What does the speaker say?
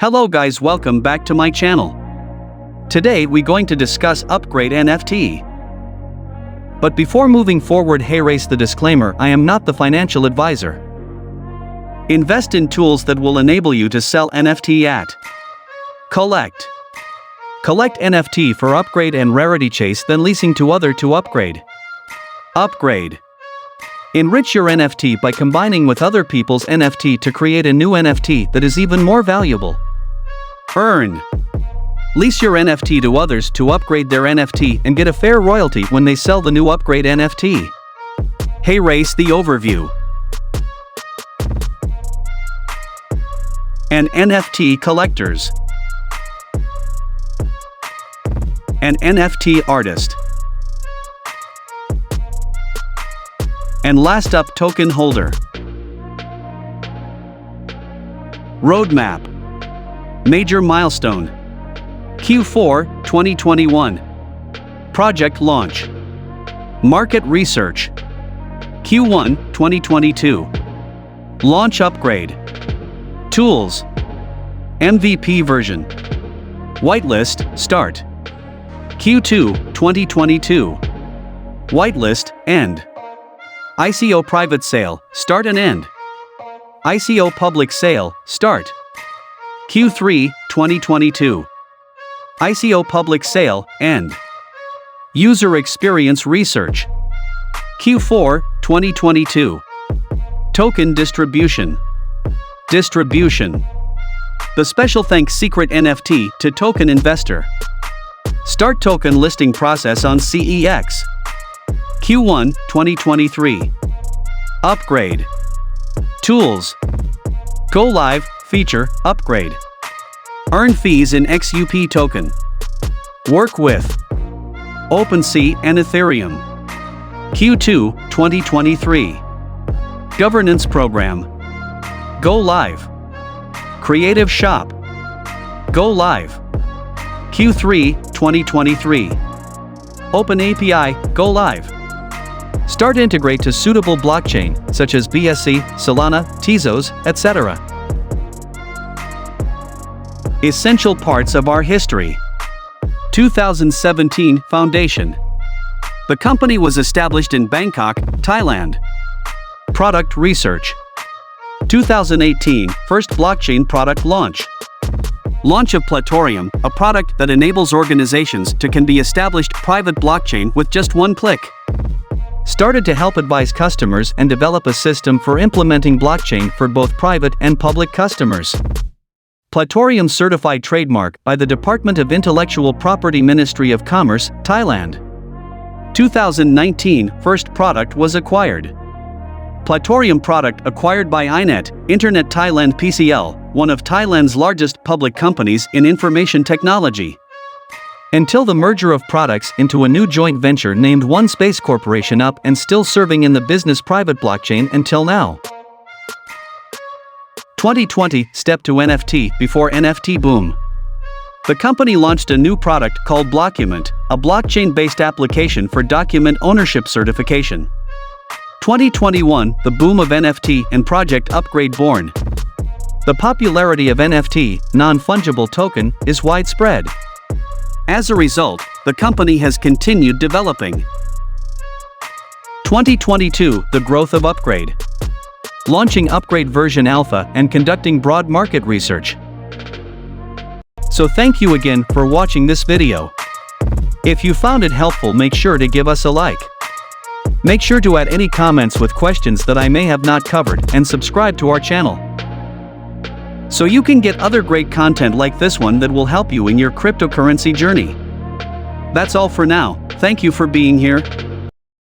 Hello guys, welcome back to my channel. Today we going to discuss Upgrade NFT. But before moving forward, hey, raise the disclaimer, I am not the financial advisor. Invest in tools that will enable you to sell NFT at Collect NFT for upgrade and rarity chase, then leasing to other to upgrade. Enrich your NFT by combining with other people's NFT to create a new NFT that is even more valuable. Earn. Lease your NFT to others to upgrade their NFT and get a fair royalty when they sell the new upgrade NFT. Hey, race the overview. An NFT Collectors. An NFT Artist. And last up, Token Holder. Roadmap. Major milestone. Q4 2021. Project launch. Market research. Q1 2022. Launch upgrade. Tools. MVP version. Whitelist start. Q2 2022. Whitelist end. ICO private sale start and end. ICO public sale start. Q3 2022. ICO public sale end. User experience research. Q4 2022. Token distribution. The special thanks secret NFT to token investor. Start token listing process on CEX. Q1 2023. Upgrade. Tools. Go live, feature, upgrade. Earn fees in XUP token. Work with OpenSea and Ethereum. Q2 2023. Governance program. Go live. Creative shop. Go live. Q3 2023. Open API, go live. Start integrate to suitable blockchain, such as BSC, Solana, Tezos, etc. Essential parts of our history. 2017 Foundation. The company was established in Bangkok, Thailand. Product research. 2018 First blockchain product launch. Launch of Platorium, a product that enables organizations to can be established private blockchain with just one click. Started to help advise customers and develop a system for implementing blockchain for both private and public customers. Platorium certified trademark by the Department of Intellectual Property, Ministry of Commerce, Thailand. 2019 First product was acquired. Platorium product acquired by iNet, Internet Thailand PCL, one of Thailand's largest public companies in information technology. Until the merger of products into a new joint venture named One Space Corporation up and still serving in the business private blockchain until now. 2020 Step to NFT before NFT boom. The company launched a new product called Blockument, a blockchain-based application for document ownership certification. 2021 The boom of NFT and project upgrade born. The popularity of NFT, non-fungible token, is widespread. As a result, the company has continued developing. 2022 The growth of Upgrade. Launching Upgrade version alpha and conducting broad market research. So thank you again for watching this video. If you found it helpful, make sure to give us a like. Make sure to add any comments with questions that I may have not covered and subscribe to our channel, so you can get other great content like this one that will help you in your cryptocurrency journey. That's all for now. Thank you for being here.